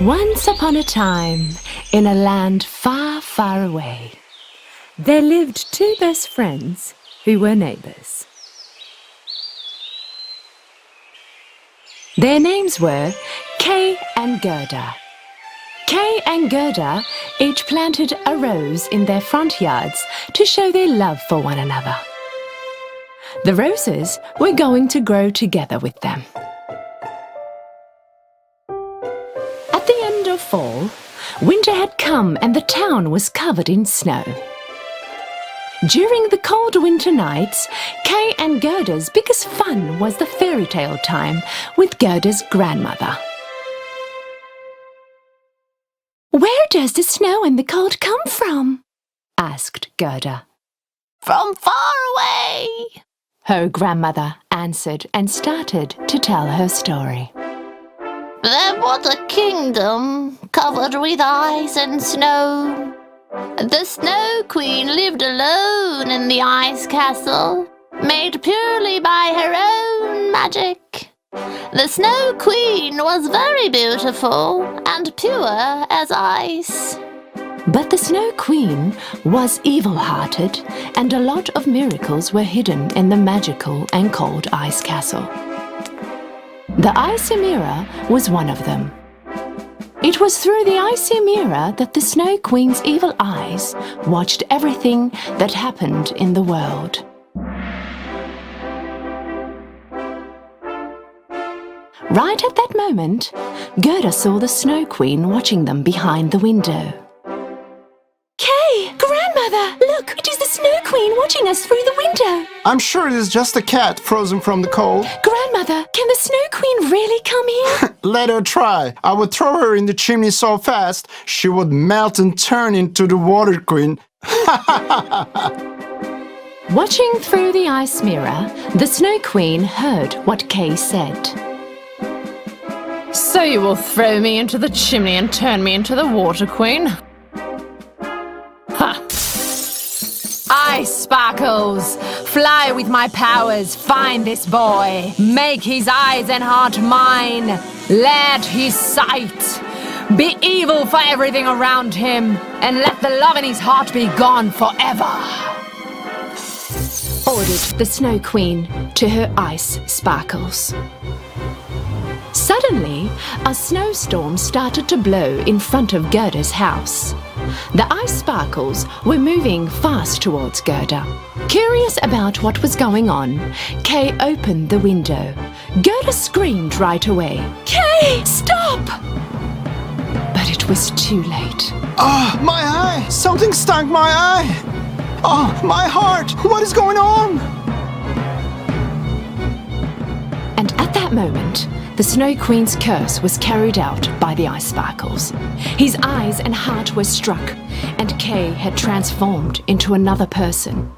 Once upon a time, in a land far, far away, there lived two best friends who were neighbours. Their names were Kay and Gerda. Kay and Gerda each planted a rose in their front yards to show their love for one another. The roses were going to grow together with them. At the end of fall, winter had come and the town was covered in snow. During the cold winter nights, Kay and Gerda's biggest fun was the fairy tale time with Gerda's grandmother. "Where does the snow and the cold come from?" asked Gerda. "From far away," her grandmother answered and started to tell her story. "There was a kingdom covered with ice and snow. The Snow Queen lived alone in the ice castle, made purely by her own magic. The Snow Queen was very beautiful and pure as ice." But the Snow Queen was evil-hearted, and a lot of miracles were hidden in the magical and cold ice castle. The icy mirror was one of them. It was through the icy mirror that the Snow Queen's evil eyes watched everything that happened in the world. Right at that moment, Gerda saw the Snow Queen watching them behind the window. "Kay! Grandmother! Look! It is the Snow Queen watching us through the window!" I'm sure it is just a cat frozen from the cold. "Grandmother, can the Snow Queen really come here?" Let her try. I would throw her in the chimney so fast she would melt and turn into the Water Queen. Watching through the ice mirror, the Snow Queen heard what Kay said. "So you will throw me into the chimney and turn me into the Water Queen? Ha! Ice Sparkles! Fly with my powers, find this boy. Make his eyes and heart mine. Let his sight be evil for everything around him, and let the love in his heart be gone forever," ordered the Snow Queen to her ice sparkles. Suddenly, a snowstorm started to blow in front of Gerda's house. The ice sparkles were moving fast towards Gerda. Curious about what was going on, Kay opened the window. Gerda screamed right away, "Kay, stop!" But it was too late. Oh, my eye! Something stung my eye! Oh, my heart! What is going on? And at that moment, the Snow Queen's curse was carried out by the ice sparkles. His eyes and heart were struck, and Kay had transformed into another person.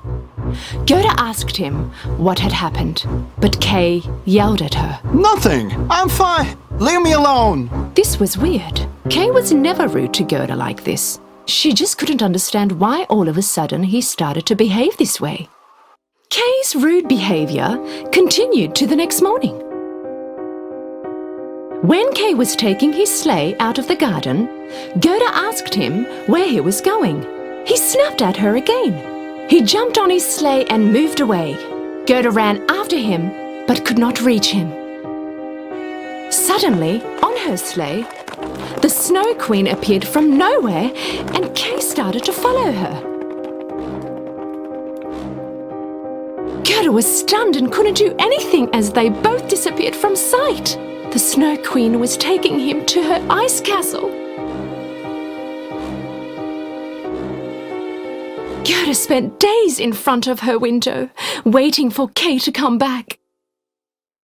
Gerda asked him what had happened, but Kay yelled at her. Nothing! I'm fine! Leave me alone! This was weird. Kay was never rude to Gerda like this. She just couldn't understand why all of a sudden he started to behave this way. Kay's rude behavior continued to the next morning. When Kay was taking his sleigh out of the garden, Gerda asked him where he was going. He snapped at her again. He jumped on his sleigh and moved away. Gerda ran after him, but could not reach him. Suddenly, on her sleigh, the Snow Queen appeared from nowhere, and Kay started to follow her. Gerda was stunned and couldn't do anything as they both disappeared from sight. The Snow Queen was taking him to her ice castle. Gerda spent days in front of her window, waiting for Kay to come back.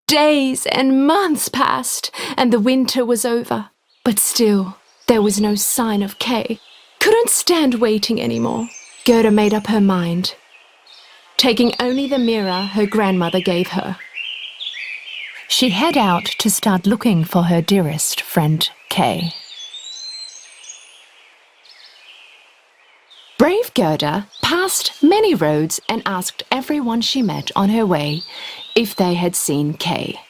Days and months passed, and the winter was over. But still, there was no sign of Kay. Couldn't stand waiting anymore. Gerda made up her mind, taking only the mirror her grandmother gave her. She'd head out to start looking for her dearest friend, Kay. Brave Gerda passed many roads and asked everyone she met on her way if they had seen Kay.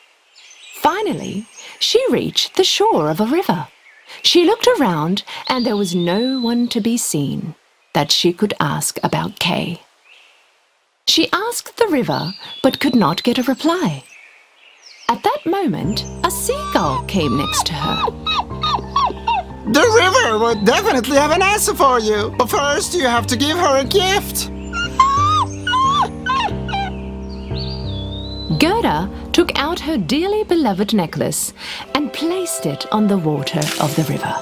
Finally, she reached the shore of a river. She looked around and there was no one to be seen that she could ask about Kay. She asked the river but could not get a reply. At that moment, a seagull came next to her. The river would definitely have an answer for you, but first you have to give her a gift. Gerda took out her dearly beloved necklace and placed it on the water of the river.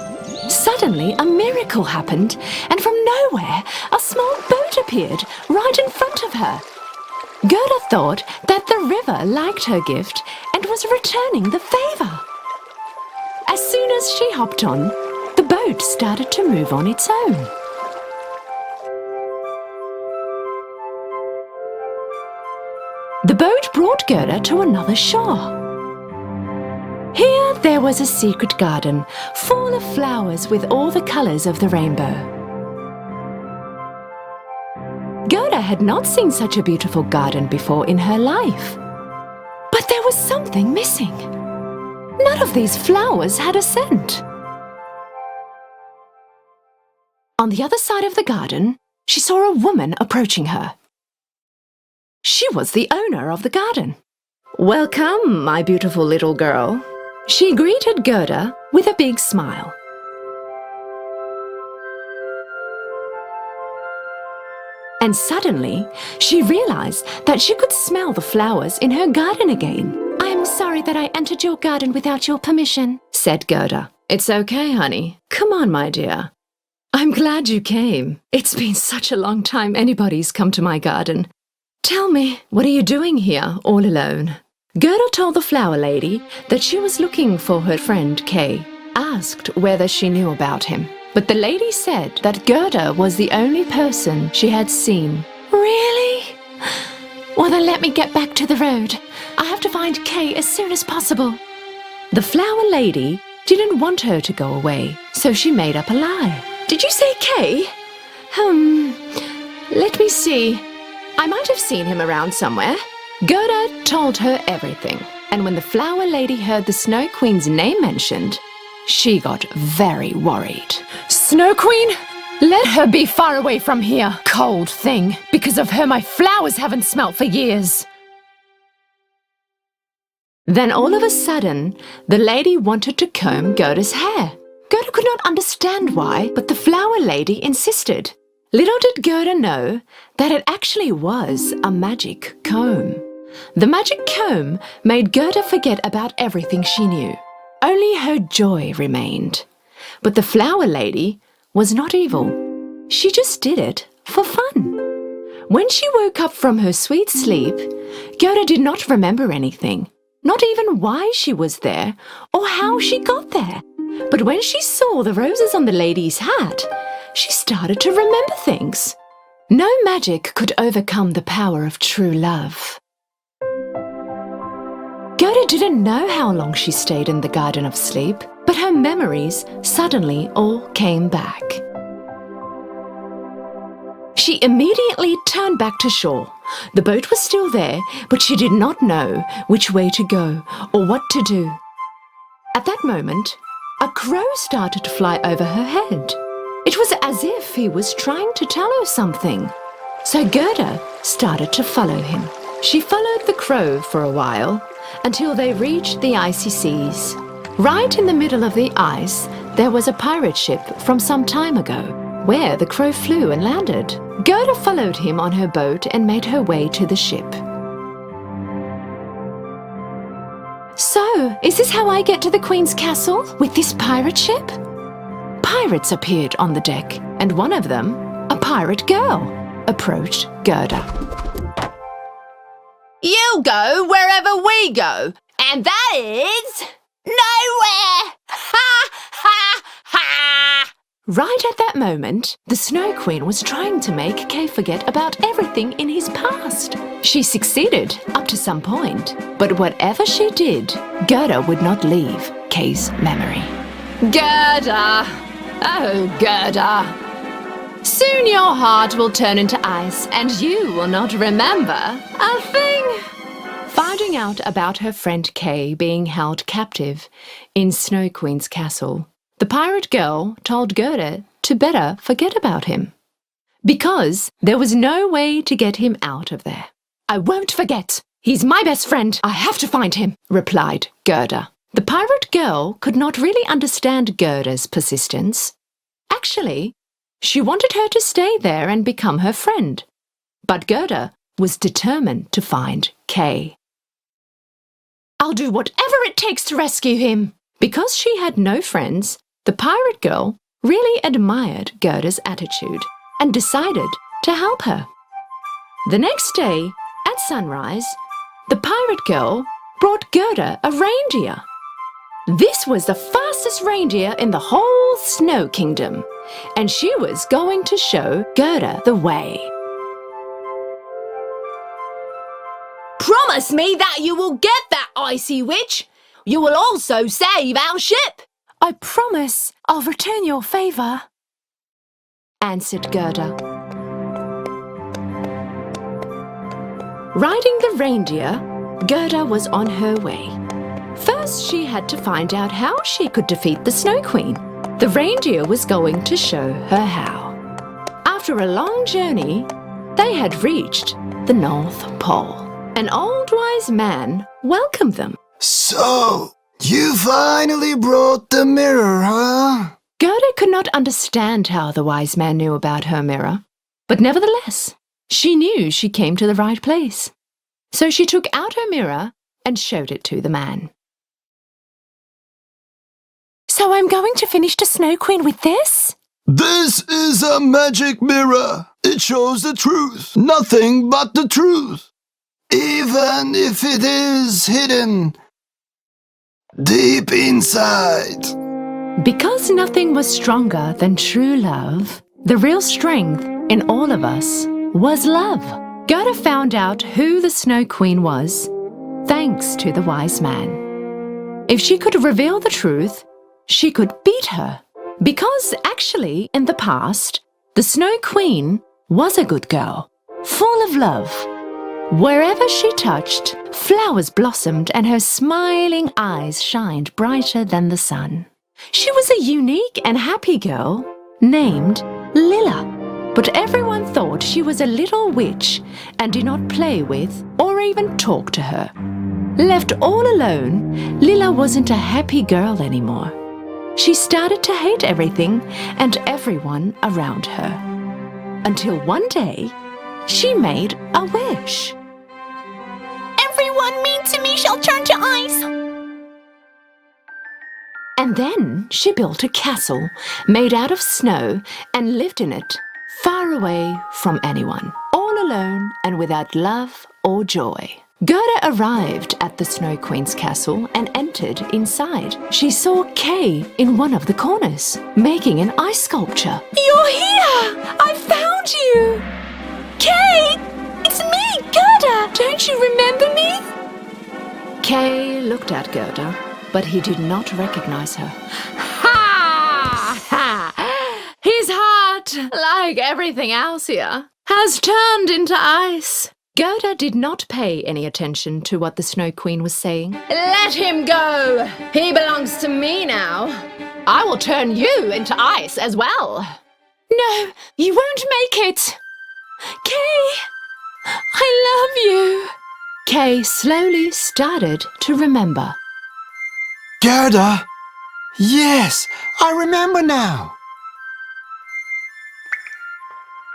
Suddenly, a miracle happened, and from nowhere, a small boat appeared right in front of her. Gerda thought that the river liked her gift and was returning the favor. As soon as she hopped on, the boat started to move on its own. The boat brought Gerda to another shore. Here there was a secret garden full of flowers with all the colors of the rainbow. Gerda had not seen such a beautiful garden before in her life. But there was something missing. None of these flowers had a scent. On the other side of the garden, she saw a woman approaching her. She was the owner of the garden. "Welcome, my beautiful little girl." She greeted Gerda with a big smile. And suddenly, she realized that she could smell the flowers in her garden again. "I am sorry that I entered your garden without your permission," said Gerda. "It's okay, honey. Come on, my dear. I'm glad you came. It's been such a long time anybody's come to my garden. Tell me, what are you doing here all alone?" Gerda told the flower lady that she was looking for her friend Kay, asked whether she knew about him. But the lady said that Gerda was the only person she had seen. "Really? Well, then let me get back to the road. I have to find Kay as soon as possible." The flower lady didn't want her to go away, so she made up a lie. "Did you say Kay? Let me see. I might have seen him around somewhere." Gerda told her everything, and when the flower lady heard the Snow Queen's name mentioned, she got very worried. Snow Queen? Let her be far away from here, cold thing. Because of her, my flowers haven't smelt for years. Then all of a sudden, the lady wanted to comb Gerda's hair. Gerda could not understand why, but the flower lady insisted. Little did Gerda know that it actually was a magic comb. The magic comb made Gerda forget about everything she knew. Only her joy remained. But the flower lady was not evil. She just did it for fun. When she woke up from her sweet sleep, Gerda did not remember anything, not even why she was there or how she got there. But when she saw the roses on the lady's hat, she started to remember things. No magic could overcome the power of true love. Gerda didn't know how long she stayed in the Garden of Sleep, but her memories suddenly all came back. She immediately turned back to shore. The boat was still there, but she did not know which way to go or what to do. At that moment, a crow started to fly over her head. It was as if he was trying to tell her something. So Gerda started to follow him. She followed the crow for a while until they reached the icy seas. Right in the middle of the ice, there was a pirate ship from some time ago, where the crow flew and landed. Gerda followed him on her boat and made her way to the ship. "So, is this how I get to the Queen's castle? With this pirate ship?" Pirates appeared on the deck, and one of them, a pirate girl, approached Gerda. You go wherever we go, and that is nowhere! Ha ha ha! Right at that moment, the Snow Queen was trying to make Kay forget about everything in his past. She succeeded up to some point, but whatever she did, Gerda would not leave Kay's memory. Gerda! Oh, Gerda! Soon your heart will turn into ice and you will not remember a thing. Finding out about her friend Kay being held captive in Snow Queen's castle The pirate girl told Gerda to better forget about him, because there was no way to get him out of there. "I won't forget. He's my best friend. I have to find him," replied Gerda. The pirate girl could not really understand Gerda's persistence. Actually, she wanted her to stay there and become her friend. But Gerda was determined to find Kay. "I'll do whatever it takes to rescue him." Because she had no friends, the pirate girl really admired Gerda's attitude and decided to help her. The next day, at sunrise, the pirate girl brought Gerda a reindeer. This was the fastest reindeer in the whole Snow Kingdom, and she was going to show Gerda the way. Promise me that you will get that icy witch. You will also save our ship. "I promise I'll return your favour," answered Gerda. Riding the reindeer, Gerda was on her way. First, she had to find out how she could defeat the Snow Queen. The reindeer was going to show her how. After a long journey, they had reached the North Pole. An old wise man welcomed them. So, you finally brought the mirror, huh? Gerda could not understand how the wise man knew about her mirror, but nevertheless, she knew she came to the right place. So she took out her mirror and showed it to the man. "So I'm going to finish the Snow Queen with this?" This is a magic mirror. It shows the truth, nothing but the truth. Even if it is hidden deep inside. Because nothing was stronger than true love, the real strength in all of us was love. Gerda found out who the Snow Queen was, thanks to the wise man. If she could reveal the truth, she could beat her. Because actually, in the past, the Snow Queen was a good girl, full of love. Wherever she touched, flowers blossomed and her smiling eyes shined brighter than the sun. She was a unique and happy girl named Lilla, but everyone thought she was a little witch and did not play with or even talk to her. Left all alone, Lilla wasn't a happy girl anymore. She started to hate everything and everyone around her. Until one day, she made a wish. Everyone mean to me shall turn to ice. And then she built a castle made out of snow and lived in it, far away from anyone, all alone and without love or joy. Gerda arrived at the Snow Queen's castle and entered inside. She saw Kay in one of the corners, making an ice sculpture. You're here! I found you! Kay! It's me, Gerda! Don't you remember me? Kay looked at Gerda, but he did not recognize her. Ha! Ha! His heart, like everything else here, has turned into ice. Gerda did not pay any attention to what the Snow Queen was saying. Let him go! He belongs to me now. I will turn you into ice as well. No, you won't make it! Kay! I love you! Kay slowly started to remember. Gerda? Yes, I remember now.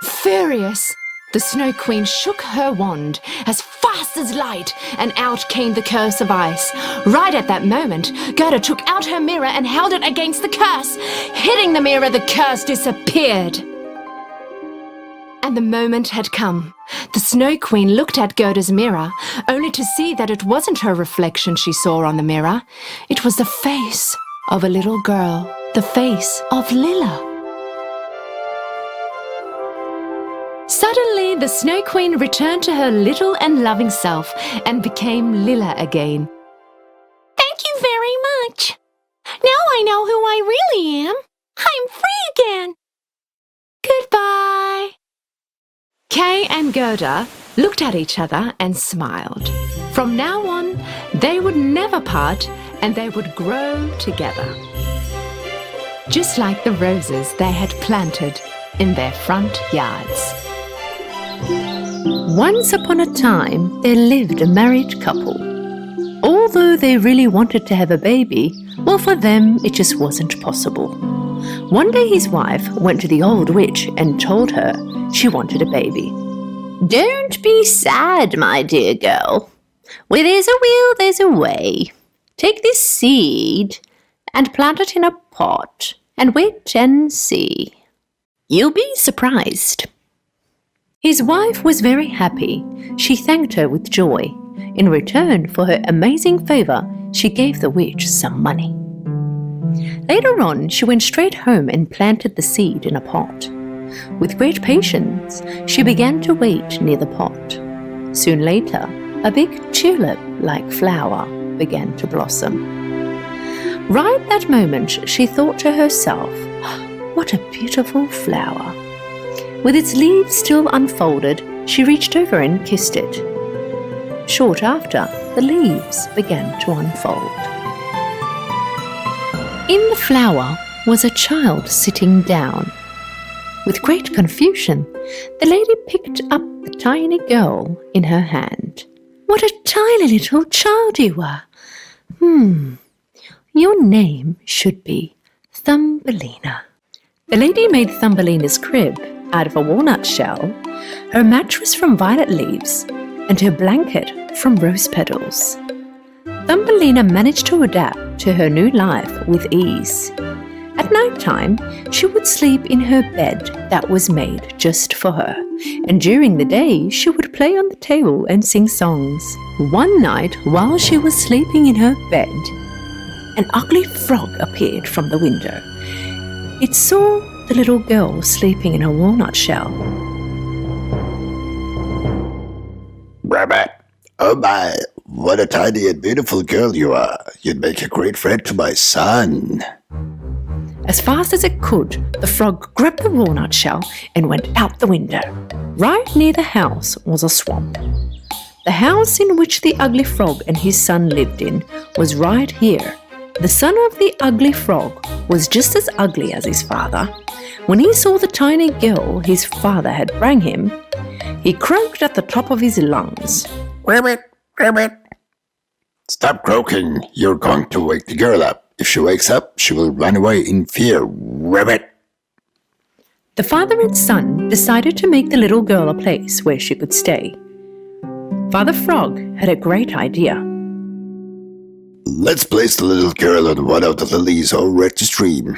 Furious, the Snow Queen shook her wand as fast as light, and out came the curse of ice. Right at that moment, Gerda took out her mirror and held it against the curse. Hitting the mirror, the curse disappeared. And the moment had come. The Snow Queen looked at Gerda's mirror, only to see that it wasn't her reflection she saw on the mirror. It was the face of a little girl, the face of Lilla. Suddenly, the Snow Queen returned to her little and loving self and became Lilla again. Thank you very much. Now I know who I really am. I'm free again. Goodbye. Kay and Gerda looked at each other and smiled. From now on, they would never part and they would grow together. just like the roses they had planted in their front yards. Once upon a time, there lived a married couple. Although they really wanted to have a baby, well, for them, it just wasn't possible. One day his wife went to the old witch and told her she wanted a baby. "Don't be sad, my dear girl. Where there's a will, there's a way. Take this seed and plant it in a pot and wait and see. You'll be surprised." His wife was very happy. She thanked her with joy. In return for her amazing favor, she gave the witch some money. Later on, she went straight home and planted the seed in a pot. With great patience, she began to wait near the pot. Soon later, a big tulip-like flower began to blossom. Right that moment, she thought to herself, "What a beautiful flower." With its leaves still unfolded, she reached over and kissed it. Short after, the leaves began to unfold. In the flower was a child sitting down. With great confusion, the lady picked up the tiny girl in her hand. "What a tiny little child you are! Your name should be Thumbelina." The lady made Thumbelina's crib out of a walnut shell, her mattress from violet leaves, and her blanket from rose petals. Thumbelina managed to adapt to her new life with ease. At night time, she would sleep in her bed that was made just for her, and during the day she would play on the table and sing songs. One night, while she was sleeping in her bed, an ugly frog appeared from the window. It saw the little girl sleeping in a walnut shell. Rabbit, oh my, what a tiny and beautiful girl you are. You'd make a great friend to my son. As fast as it could, the frog grabbed the walnut shell and went out the window. Right near the house was a swamp. The house in which the ugly frog and his son lived in was right here. The son of the ugly frog was just as ugly as his father. When he saw the tiny girl his father had brought him, he croaked at the top of his lungs. Rabbit, rabbit. Stop croaking. You're going to wake the girl up. If she wakes up, she will run away in fear. Rabbit. The father and son decided to make the little girl a place where she could stay. Father Frog had a great idea. Let's place the little girl on one of the lilies over at the stream.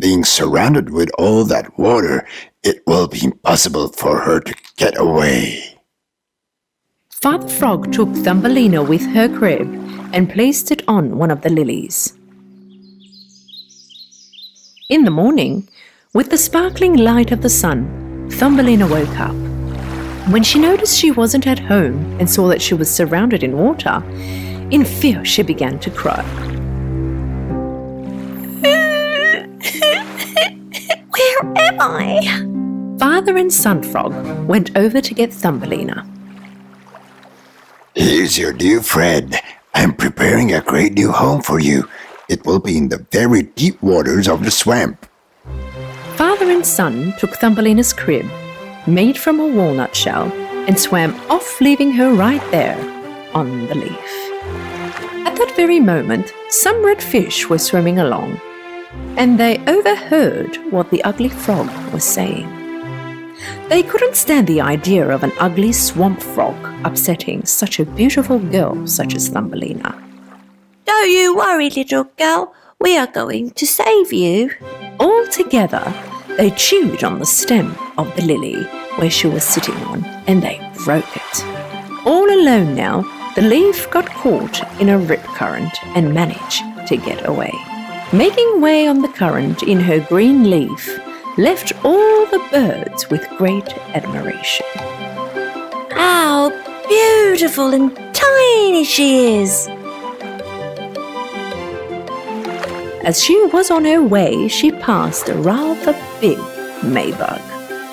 Being surrounded with all that water, it will be impossible for her to get away. Father Frog took Thumbelina with her crib and placed it on one of the lilies. In the morning, with the sparkling light of the sun, Thumbelina woke up. When she noticed she wasn't at home and saw that she was surrounded in water, in fear she began to cry. Where am I? Father and Son Frog went over to get Thumbelina. Here's your new friend. I'm preparing a great new home for you. It will be in the very deep waters of the swamp. Father and son took Thumbelina's crib, made from a walnut shell, and swam off, leaving her right there on the leaf. At that very moment, some red fish were swimming along, and they overheard what the ugly frog was saying. They couldn't stand the idea of an ugly swamp frog upsetting such a beautiful girl such as Thumbelina. Don't you worry, little girl. We are going to save you. All together, they chewed on the stem of the lily where she was sitting on, and they broke it. All alone now, the leaf got caught in a rip current and managed to get away. Making way on the current in her green leaf left all the birds with great admiration. How beautiful and tiny she is. As she was on her way, she passed a rather big Maybug.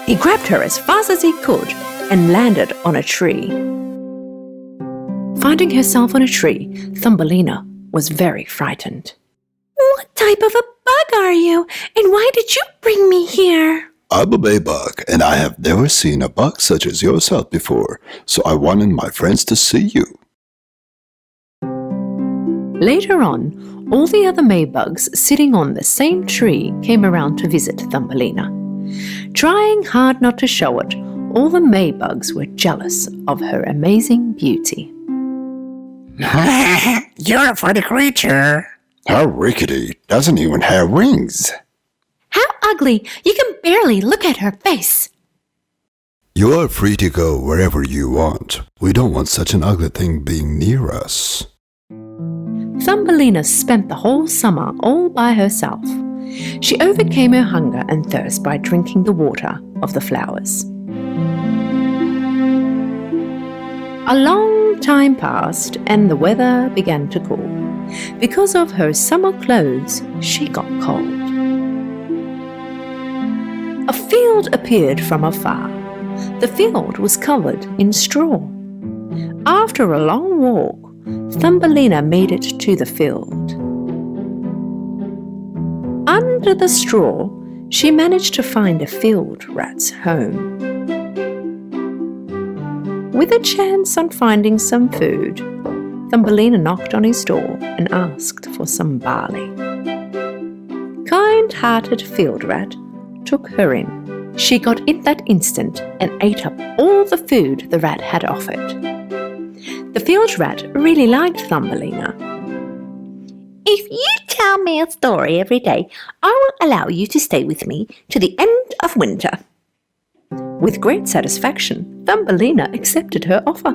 He grabbed her as fast as he could and landed on a tree. Finding herself on a tree, Thumbelina was very frightened. What type of a bug bug are you? And why did you bring me here? I'm a Maybug, and I have never seen a bug such as yourself before, so I wanted my friends to see you. Later on, all the other Maybugs sitting on the same tree came around to visit Thumbelina. Trying hard not to show it, all the Maybugs were jealous of her amazing beauty. You're a funny creature. How rickety, doesn't even have wings. How ugly! You can barely look at her face. You are free to go wherever you want. We don't want such an ugly thing being near us. Thumbelina spent the whole summer all by herself. She overcame her hunger and thirst by drinking the water of the flowers. A long time passed and the weather began to cool. Because of her summer clothes, she got cold. A field appeared from afar. The field was covered in straw. After a long walk, Thumbelina made it to the field. Under the straw, she managed to find a field rat's home. With a chance on finding some food, Thumbelina knocked on his door and asked for some barley. Kind-hearted field rat took her in. She got in that instant and ate up all the food the rat had offered. The field rat really liked Thumbelina. If you tell me a story every day, I will allow you to stay with me to the end of winter. With great satisfaction, Thumbelina accepted her offer.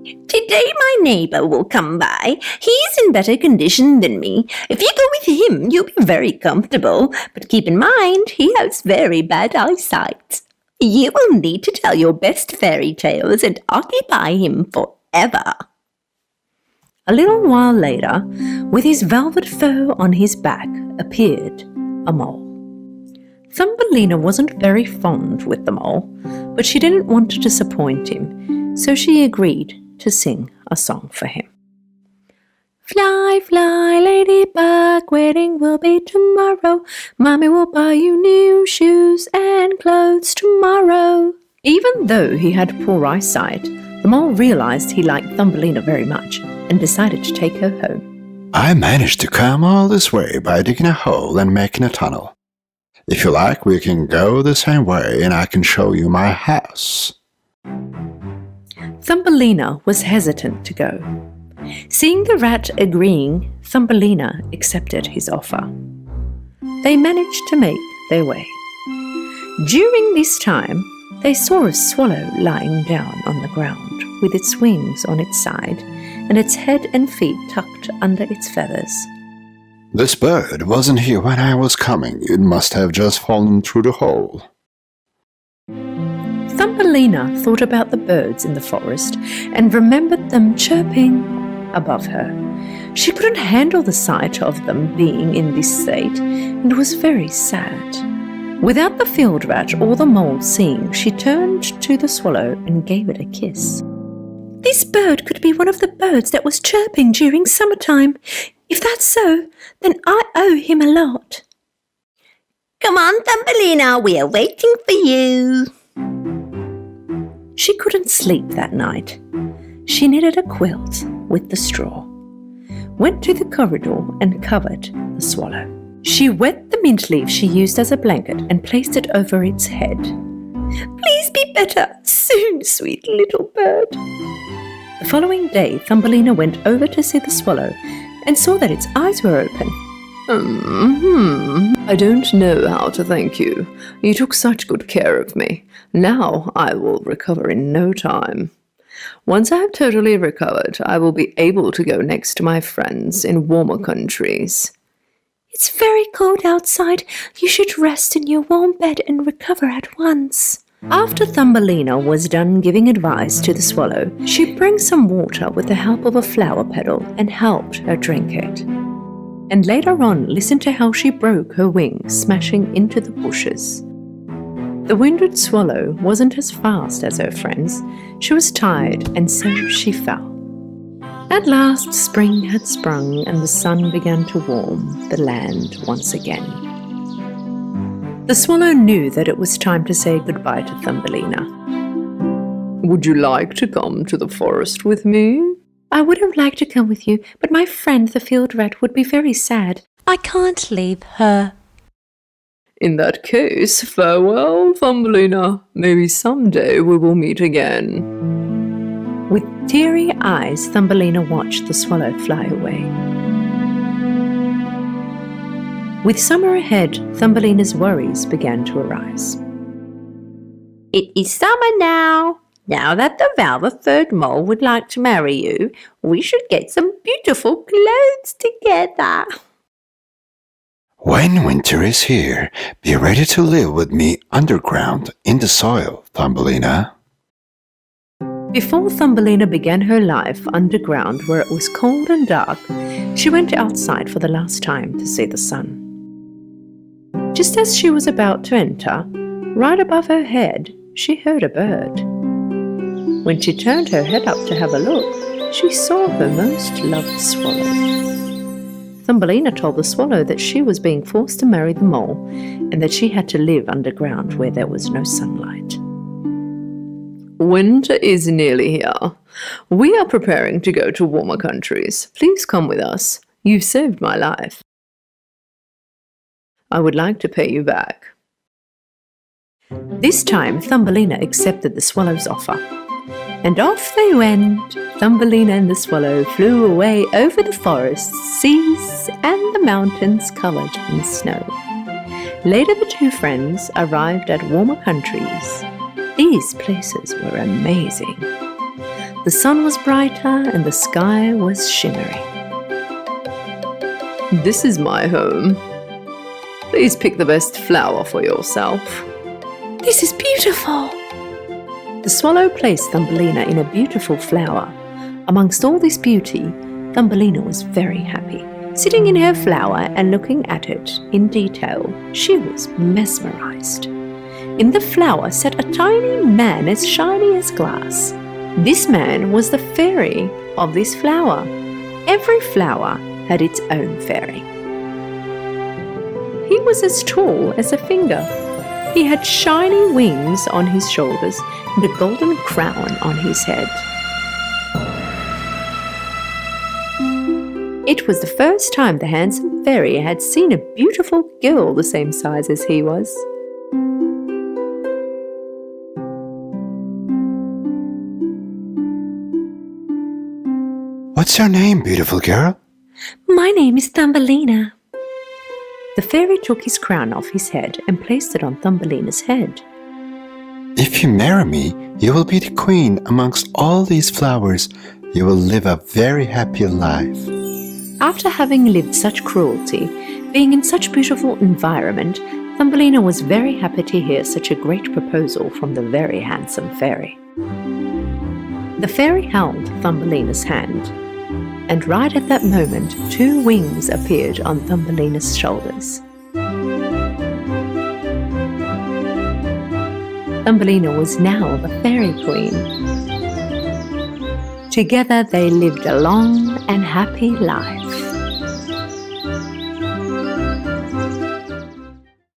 Today my neighbour will come by. He's in better condition than me. If you go with him, you'll be very comfortable. But keep in mind, he has very bad eyesight. You will need to tell your best fairy tales and occupy him forever. A little while later, with his velvet fur on his back, appeared a mole. Thumbelina wasn't very fond with the mole, but she didn't want to disappoint him, so she agreed to sing a song for him. Fly, fly, ladybug, wedding will be tomorrow. Mommy will buy you new shoes and clothes tomorrow. Even though he had poor eyesight, the mole realized he liked Thumbelina very much and decided to take her home. I managed to come all this way by digging a hole and making a tunnel. If you like, we can go the same way and I can show you my house. Thumbelina was hesitant to go. Seeing the rat agreeing, Thumbelina accepted his offer. They managed to make their way. During this time, they saw a swallow lying down on the ground with its wings on its side and its head and feet tucked under its feathers. This bird wasn't here when I was coming. It must have just fallen through the hole. Thumbelina thought about the birds in the forest and remembered them chirping above her. She couldn't handle the sight of them being in this state and was very sad. Without the field rat or the mole seeing, she turned to the swallow and gave it a kiss. This bird could be one of the birds that was chirping during summertime. If that's so, then I owe him a lot. Come on, Thumbelina, we are waiting for you. She couldn't sleep that night. She knitted a quilt with the straw, went to the corridor and covered the swallow. She wet the mint leaf she used as a blanket and placed it over its head. Please be better soon, sweet little bird. The following day, Thumbelina went over to see the swallow and saw that its eyes were open. I don't know how to thank you. You took such good care of me. Now I will recover in no time. Once I have totally recovered, I will be able to go next to my friends in warmer countries. It's very cold outside. You should rest in your warm bed and recover at once. After Thumbelina was done giving advice to the swallow, she brought some water with the help of a flower petal and helped her drink it. And later on, listen to how she broke her wings, smashing into the bushes. The wounded swallow wasn't as fast as her friends. She was tired, and so she fell. At last, spring had sprung, and the sun began to warm the land once again. The swallow knew that it was time to say goodbye to Thumbelina. Would you like to come to the forest with me? I would have liked to come with you, but my friend the field rat would be very sad. I can't leave her. In that case, farewell, Thumbelina. Maybe someday we will meet again. With teary eyes, Thumbelina watched the swallow fly away. With summer ahead, Thumbelina's worries began to arise. It is summer now. Now that the Valva-furred mole would like to marry you, we should get some beautiful clothes together. When winter is here, be ready to live with me underground in the soil, Thumbelina. Before Thumbelina began her life underground where it was cold and dark, she went outside for the last time to see the sun. Just as she was about to enter, right above her head, she heard a bird. When she turned her head up to have a look, she saw her most loved swallow. Thumbelina told the swallow that she was being forced to marry the mole and that she had to live underground where there was no sunlight. Winter is nearly here. We are preparing to go to warmer countries. Please come with us. You've saved my life. I would like to pay you back. This time, Thumbelina accepted the swallow's offer. And off they went. Thumbelina and the swallow flew away over the forests, seas, and the mountains covered in snow. Later, the two friends arrived at warmer countries. These places were amazing. The sun was brighter and the sky was shimmering. This is my home. Please pick the best flower for yourself. This is beautiful. The swallow placed Thumbelina in a beautiful flower. Amongst all this beauty, Thumbelina was very happy. Sitting in her flower and looking at it in detail, she was mesmerized. In the flower sat a tiny man as shiny as glass. This man was the fairy of this flower. Every flower had its own fairy. He was as tall as a finger. He had shiny wings on his shoulders and a golden crown on his head. It was the first time the handsome fairy had seen a beautiful girl the same size as he was. What's your name, beautiful girl? My name is Thumbelina. The fairy took his crown off his head and placed it on Thumbelina's head. If you marry me, you will be the queen amongst all these flowers. You will live a very happy life. After having lived such cruelty, being in such beautiful environment, Thumbelina was very happy to hear such a great proposal from the very handsome fairy. The fairy held Thumbelina's hand, and right at that moment, two wings appeared on Thumbelina's shoulders. Thumbelina was now the fairy queen. Together they lived a long and happy life.